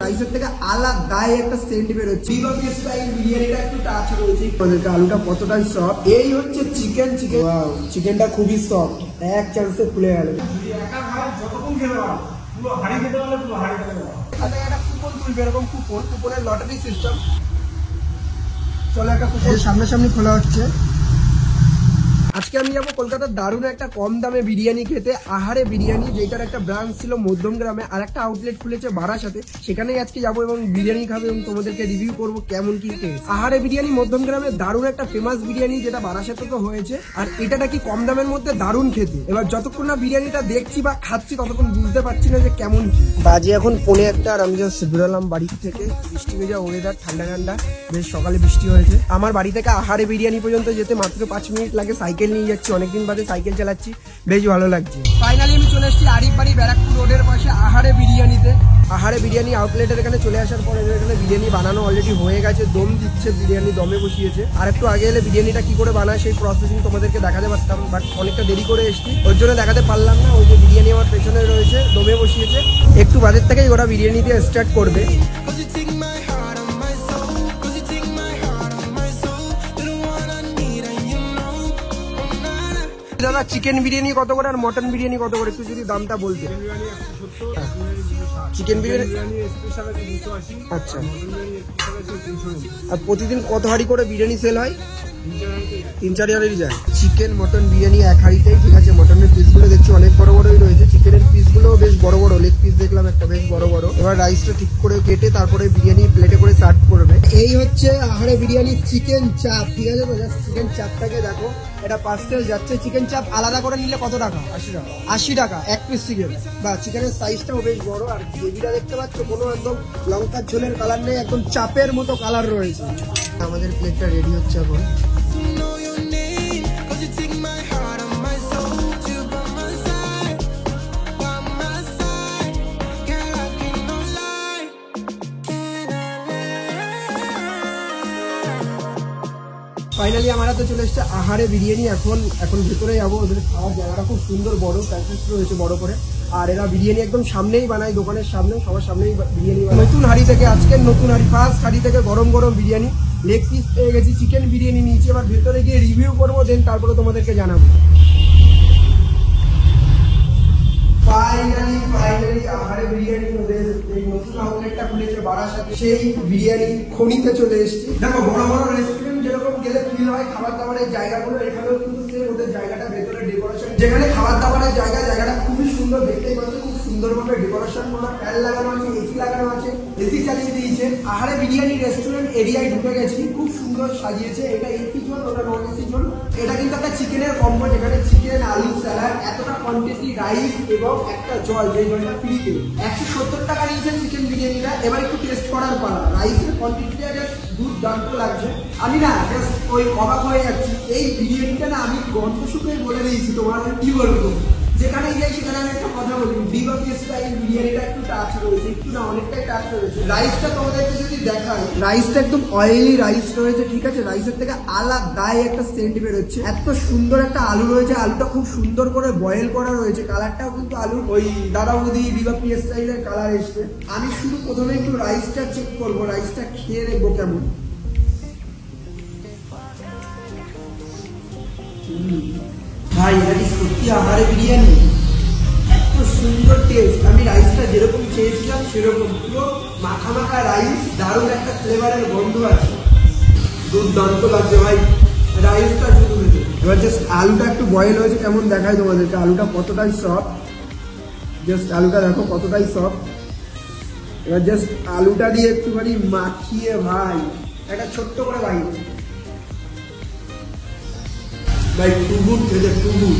রাইসের থেকে আলাদাই একটা সেন্ট বেরোচ্ছে। বিভাগীয় স্টাইল বিরিয়ানিটা একটু টাচ রয়েছে। আলুটা কতটাই সফট। এই হচ্ছে চিকেন। চিকেনটা খুবই সফট, এক চান্সে খুলে গেল। যতক্ষণ খেতে পারো পুরো হাড়ি খেতে পারলে পুরো হাড়ি খেতে পারো। একটা কুপন তুলবে, এরকম কুপনের লটারি সিস্টেম। চলো একটা কুপন সামনাসামনি খোলা হচ্ছে। আজকে আমি যাবো কলকাতার দারুণ একটা কম দামে বিরিয়ানি খেতে, আহারে বিরিয়ানি, যেটার একটা ব্রাঞ্চ ছিল মধ্যমগ্রামে আর একটা আউটলেট খুলেছে বারাসাতে। সেখানেই আজকে যাবো এবং বিরিয়ানি খাবো এবং তোমাদেরকে রিভিউ করবো কেমন কি টেস্ট। আহারে বিরিয়ানি মধ্যমগ্রামে দারুণ একটা ফেমাস বিরিয়ানি, যেটা বারাসাতে তো হয়েছে, আর এটা নাকি কম দামের মধ্যে দারুণ খেতে। এবার যতক্ষণ না বিরিয়ানিটা দেখছি বা খাচ্ছি ততক্ষণ বুঝতে পারছি না যে কেমন কি। বাজে এখন 1:45 আর আমি জাস্ট বেরোলাম বাড়ি থেকে। বৃষ্টি ভেজা ওয়েদার, ঠান্ডা ঠান্ডা, বেশ সকালে বৃষ্টি হয়েছে। আমার বাড়ি থেকে আহারে বিরিয়ানি পর্যন্ত যেতে মাত্র 5 মিনিট লাগে। সাইকেল নিয়ে যাচ্ছি, অনেকদিন বাদে সাইকেল চালাচ্ছি, বেশ ভালো লাগছে। ফাইনালি আমি চলে এসেছি আরিফ বাড়ি ব্যারাকপুর রোডের পাশে আহারে বিরিয়ানিতে। আহারে বিরিয়ানি আউটলেটের এখানে চলে আসার পর এখানে বিরিয়ানি বানানো অলরেডি হয়ে গেছে, দম দিচ্ছে, বিরিয়ানি দমে বসিয়েছে। আর একটু আগে এলে বিরিয়ানিটা কি করে বানায় সেই প্রসেসিং তোমাদেরকে দেখাতে পারতাম, বাট অনেকটা দেরি করে এসেছি, ওর জন্য দেখাতে পারলাম না। ওই যে বিরিয়ানি আমার পেছনে রয়েছে, দমে বসিয়েছে, একটু বাদের থেকেই ওরা বিরিয়ানি দিয়ে স্টার্ট করবে। দাদা চিকেন বিরিয়ানি কত করে আর মটন বিরিয়ানি কত করে, একটু যদি দামটা বলতে। চিকেন বিরিয়ানি আচ্ছা, আর প্রতিদিন কত হাঁড়ি করে বিরিয়ানি সেল হয়? 3-4 হাঁড়ি যায়। চিকেন মটন বিরিয়ানি এক হাঁড়িতেই, ঠিক আছে। মটনের পিসগুলো দেখছি অনেক বড় বড়ই রয়েছে, চিকেনের পিসগুলো বেশ বড় বড়, লেগ পিস দেখলাম একটা বেশ বড় বড়। এবার রাইসটা ঠিক করে কেটে তারপরে বিরিয়ানি প্লেটে করে সার্ভ করবে। এই হচ্ছে আহারে বিরিয়ানি চিকেন চাপ, ঠিক আছে তো। জাস্ট চিকেন চাপটাকে দেখো, এটা পার্সেল যাচ্ছে। চিকেন চাপ আলাদা করে নিলে কত টাকা? 80 টাকা এক পিস চিকেন। বা চিকেনের সাইজটাও বেশ বড়, আর গ্রেভিটা দেখতে পাচ্ছ কোনো একদম লঙ্কার ঝোলের কালার নেই, একদম চাপের মতো কালার রয়েছে। আমাদের প্লেটটা রেডি হচ্ছে এখন। ফাইনালি আমার হাতে চলে এসছে আহারে বিরিয়ানি। এখন ভেতরে যাবো। ওদের খাওয়ার জায়গাটা খুব সুন্দর, বড় প্যাকেজ রয়েছে বড় করে, আর এরা বিরিয়ানি একদম সামনেই বানায়, দোকানের সামনে, সবার সামনেই বিরিয়ানি বানায়। নতুন হাঁড়ি থেকে, আজকের নতুন হাঁড়ি, ফার্স্ট হাঁড়ি থেকে গরম গরম বিরিয়ানি। লেগ পিস পেয়ে গেছি, চিকেন বিরিয়ানি নিয়েছি। এবার ভেতরে গিয়ে রিভিউ করবো, দেন তারপরে তোমাদেরকে জানাবো। ফাইনালি আহারে বিরিয়ানি ওদের এই নতুন আউটলেটটা খুলেছে বারাসাতে, সেই বিরিয়ানি খনিতে চলে এসেছি। দেখো বড় বড় রেস্টুরেন্ট যেরকম গেলে ফিল হয় খাবার দাবারের জায়গাগুলো, এখানেও কিন্তু সেম ওদের জায়গাটা, ভেতরে ডেকোরেশন, যেখানে খাবার দাবারের জায়গাটা খুবই সুন্দর, দেখতেই পাচ্ছ খুব সুন্দরভাবে ডেকোরেশন করা, ফ্যান লাগানো আছে, এসি লাগানো আছে, এসি চালিয়ে দিয়েছে। আহারে বিরিয়ানি রেস্টুরেন্ট এরিয়ায় ঢুকে গেছি, খুব সুন্দর সাজিয়েছে। এটা এসি জোন, ওটা নন এসি জোন। এটা কিন্তু একটা চিকেনের কম্বো, যেখানে চিকেন, আলু, স্যালাড, এতটা কোয়ান্টিটি রাইস এবং একটা জল, যে জলটা ফ্রিতে। 170 টাকা নিয়েছে চিকেন বিরিয়ানিটা। এবার একটু টেস্ট করার পালা। রাইসের কোয়ান্টিটিটা জাস্ট দুর্দান্ত লাগছে। আমি না জাস্ট ওই অবাক হয়ে যাচ্ছি। এই বিরিয়ানিটা না আমি গন্ধ শুকে বলে দিয়েছি, তোমার কি বলবো, যেখানে যাই সেখানে আমি একটা কথা বলি, বিভাগীয় স্টাইল বিরিয়ানিটা একটু টাচ রয়েছে, একটু না অনেকটাই টাচ রয়েছে। রাইসটা তোমাদেরকে যদি দেখাই, রাইসটা একদম অয়েলি রাইস রয়েছে, ঠিক আছে। রাইসের থেকে আলাদাই একটা সেন্ট বেরোচ্ছে। এত সুন্দর একটা আলু রয়েছে, আলুটা খুব সুন্দর করে বয়েল করা রয়েছে, কালারটাও কিন্তু আলু ওই দাদা বৌদি বিভাগীয় স্টাইলের কালার এসছে। আমি শুধু প্রথমে একটু রাইসটা চেক করবো, রাইসটা খেয়ে দেখবো কেমন। ভাই এটা কি সত্যি আহারে বিরিয়ানি? এত সুন্দর টেস্ট। আমি রাইসটা যেরকম চেয়েছিলাম সেরকম, পুরো মাখা মাখা রাইস, দারুণ একটা ফ্লেভারের গন্ধ আছে, দুর্দান্ত লাগছে ভাই রাইসটা শুধু হয়েছে। এবার জাস্ট আলুটা একটু বয়েল হয়েছে, কেমন দেখায় তোমাদেরকে, আলুটা কতটাই সফট। জাস্ট আলুটা দেখো কতটাই সফট। এবার জাস্ট আলুটা দিয়ে একটুখানি মাখিয়ে ভাই একটা ছোট্ট করে বাইক ভাই, টু গুড খেতে, টু গুড।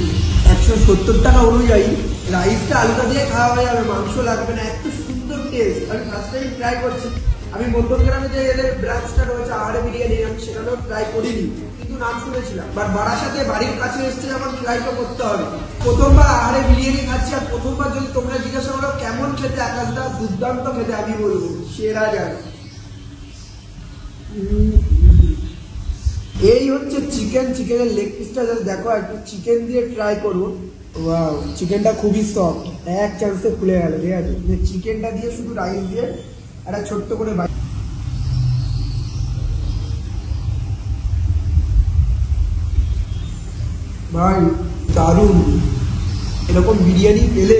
170 টাকা অনুযায়ী রাইসটা আলুটা দিয়ে খাওয়া হয়ে যাবে, মাংস লাগবে না, এত সুন্দর টেস্ট। আমি ফার্স্ট টাইম ট্রাই করছি। আমি মধ্যমগ্রামে যে এদের ব্রাঞ্চটা রয়েছে আহারে বিরিয়ানি, আমি সেখানেও ট্রাই করিনি, কিন্তু নাম শুনেছিলাম। বাট বারাসাতে বাড়ির কাছে এসছে, আমার ট্রাই তো করতে হবে। প্রথমবার আহারে বিরিয়ানি খাচ্ছি, আর প্রথমবার যদি তোমরা জিজ্ঞাসা করো কেমন খেতে, আকাশটা দুর্দান্ত খেতে, আমি বলবো সেরা যায়। এই হচ্ছে চিকেনের লেগ পিসটা, দেখো একটু চিকেন দিয়ে ট্রাই করবো। ওয়াও, চিকেনটা খুবই সফট, এক চান্সে খুলে গেল, ঠিক আছে। চিকেনটা দিয়ে শুধু রাইস দিয়ে একটা ছোট্ট করে ভাই দারুণ। এরকম বিরিয়ানি পেলে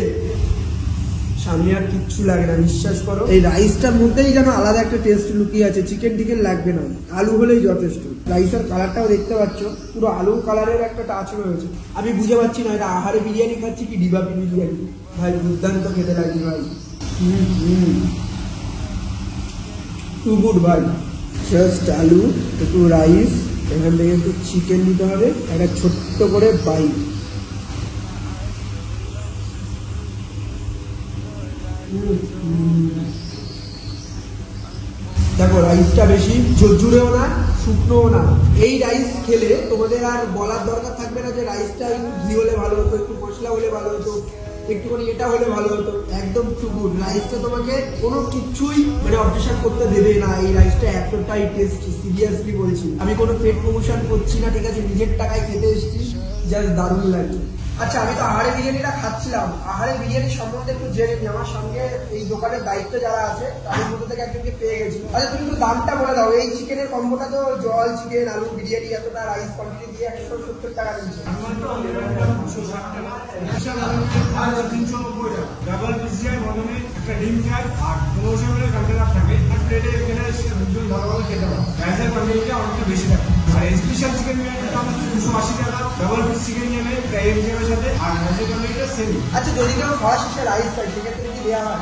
সামনে আর কিচ্ছু লাগে না, বিশ্বাস করো। এই রাইসটার মধ্যেই যেন আলাদা একটা টেস্ট লুকিয়ে আছে, চিকেন টিকেন লাগবে না, আলু হলেই যথেষ্ট। রাইসের কালারটাও দেখতে পাচ্ছ, পুরো আলু কালারের একটা টাচ রয়েছে। আমি বুঝে পাচ্ছি না এটা আহারে বিরিয়ানি খাচ্ছি কি ডিবাবি বিরিয়ানি। ভাই দুর্দান্ত খেতে লাগে ভাই, টু গুড ভাই। জাস্ট আলু, একটু রাইস, এখান থেকে একটু চিকেন নিতে হবে, একটা ছোট্ট করে বাইট। দেখো রাইসটা বেশি ঝুরঝুরেও না শুকনোও না। এই রাইস খেলে তোমাদের আর বলার দরকার থাকবে না যে রাইসটা একটু ঘি হলে ভালো হতো, একটু মশলা হলে ভালো হতো, একটুখানি এটা হলে ভালো হতো। একদম টু গুড। রাইসটা তোমাকে কোনো কিছুই মানে অবজেকশন করতে দেবে না। এই রাইসটা এতটাই টেস্টি, সিরিয়াসলি বলছি। আমি কোনো পেট প্রমোশন করছি না, ঠিক আছে, নিজের টাকায় খেতে এসেছি, জাস্ট দারুণ লাগছে। আচ্ছা, আমি তো আহারে বিরিয়ানিটা খাচ্ছিলাম, আহারে বিরিয়ানি সম্বন্ধে একটু জেনে নিই। আমার সঙ্গে এই দোকানের দায়িত্ব যারা আছে তাদের মধ্যে থেকে একজনকে পেয়ে গেছি। আচ্ছা, তুমি একটু দামটা বলে দাও। এই চিকেনের কম্বোটা তো জল চিকেন আলু বিরিয়ানি এতটা রাইস কোয়ান্টিটি দিয়ে 170 টাকা নিচ্ছে। ডাবল পিসিআর মধ্যে একটা ডিম খায় আর 15 মিনিট কন্টেনার থাকে আর প্লেটে এখানে দুজন ভালোভাবে খেতে পারে। রাইসের কোয়ান্টিটিটা অনেকটা বেশি থাকে। আর স্পেশাল চিকেন বিরিয়ানির দাম হচ্ছে 280 টাকা। ডাবল পিস চিকেন নেবে প্রায় এর সাথে, আর রাইসের কোয়ান্টিটিটা সেম। আচ্ছা, যদি কেউ খাওয়া শেষে রাইস খায় সেক্ষেত্রে কি দেওয়া হয়?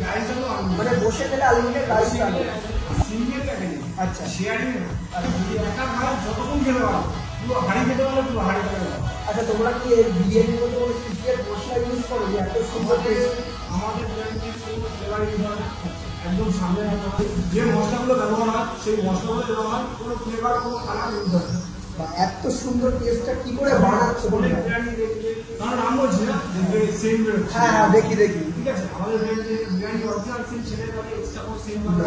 রাইস হলো মানে বসে খেলে আনলিমিটেড রাইস খাবে? সিঙ্গেল থাকে না, আচ্ছা, শেয়ারিং না। একা খায় যতক্ষণ খেতে পারো, পুরো হাড়ি খেতে পারলে পুরো হাড়ি খেতে পারো। আচ্ছা, তোমরা কি এই বিরিয়ানির মধ্যে কোনো সিক্রেট মশলা ইউজ করো যে এত সুন্দর টেস্ট? আমাদের একদম সামনে যে মশলাগুলো ব্যবহার হয় সেই মশলাগুলো ব্যবহার হয়, কোনো ফ্লেভার কোনো কালার ইউজ হয় না। এত সুন্দর টেস্টটা কি করে বানাচ্ছে? কারণ আমি বলছি না যে সেম। হ্যাঁ হ্যাঁ, দেখি দেখি। ঠিক আছে, আমাদের বিরিয়ানি অরিজিনাল সেম, সেটাই পাবে, এক্সট্রা কোনো সেম পাবে,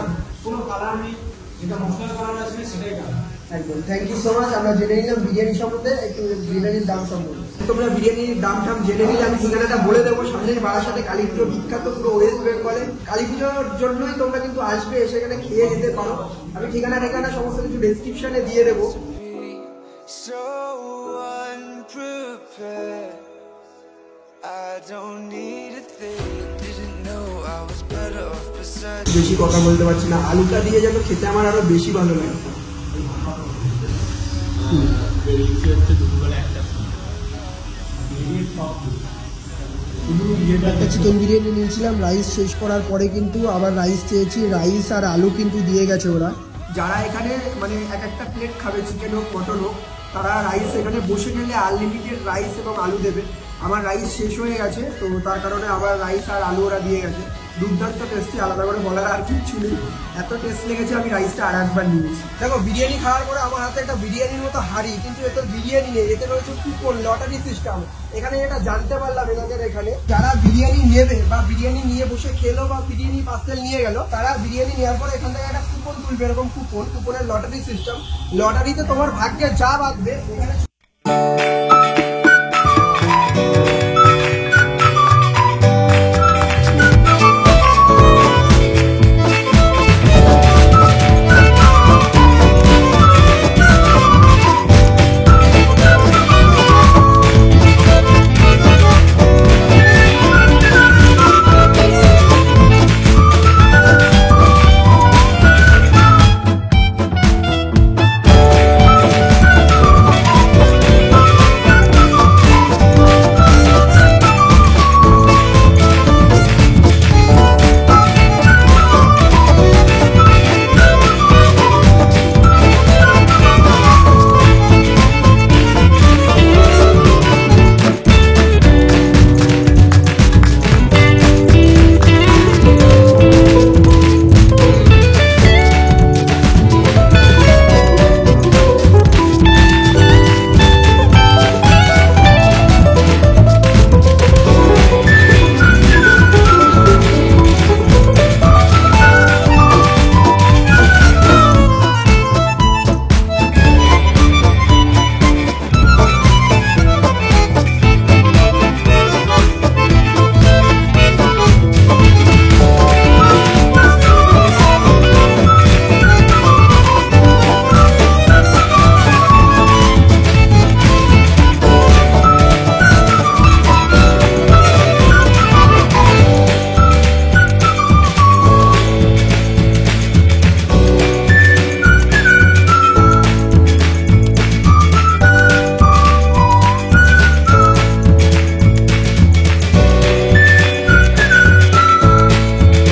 কোনো কালার নেই, যেটা মশলার কালার আছে সেটাই কালার। একদম, থ্যাংক ইউ সো মাচ। আমরা জেনে নিলাম বিরিয়ানি সম্বন্ধে, একটু বিরিয়ানির দাম সম্বন্ধে। তোমরা বিরিয়ানির দাম টাম জেনে নিলে আমি ঠিকানাটা বলে দেবো। সামনের বারাসাতে কালী পুজো বিখ্যাত, পুরো ওয়েস্ট বেঙ্গলে কালী পুজোর জন্যই তোমরা কিন্তু আসবে, সেখানে খেয়ে যেতে পারো। আমি ঠিকানা ঠিকানা সমস্ত কিছু ডেসক্রিপশনে দিয়ে দেবো। So unprepared, I don't need a thing, didn't know I was better off beside you. বেশি কথা বলতে পারছি না, আলুটা দিয়ে যেন খেতে আমার আরো বেশি ভালো লাগে। একটা চিকেন বিরিয়ানি নিয়েছিলাম, রাইস শেষ করার পরে কিন্তু আবার রাইস চেয়েছি, রাইস আর আলু কিন্তু দিয়ে গেছে ওরা। যারা এখানে মানে এক একটা প্লেট খাবে, চিকেন হোক মটন হোক, তারা রাইস এখানে বসে গেলে আনলিমিটেড রাইস এবং আলু দেবে। আমার রাইস শেষ হয়ে গেছে, তো তার কারণে আবার রাইস আর আলু ওরা দিয়ে গেছে। দুর্দান্ত টেস্টি, আলাদা করে বলার আর কিচ্ছু নেই, এত টেস্ট লেগেছে। আমি রাইসটা আর একবার নিয়েছি। দেখো, বিরিয়ানি খাওয়ার পরে আমার হাতে একটা বিরিয়ানির মতো হাঁড়ি, কিন্তু এতে বিরিয়ানি নেই, এতে রয়েছে কুপন, লটারি সিস্টেম। এখানে এটা জানতে পারলাম এনাদের এখানে যারা বিরিয়ানি নেবে বা বিরিয়ানি নিয়ে বসে খেলো বা বিরিয়ানি পার্সেল নিয়ে গেল, তারা বিরিয়ানি নেওয়ার পরে এখান থেকে একটা কুপন তুলবে, এরকম কুপনের লটারি সিস্টেম। লটারিতে তোমার ভাগ্যে যা বাঁধবে এখানে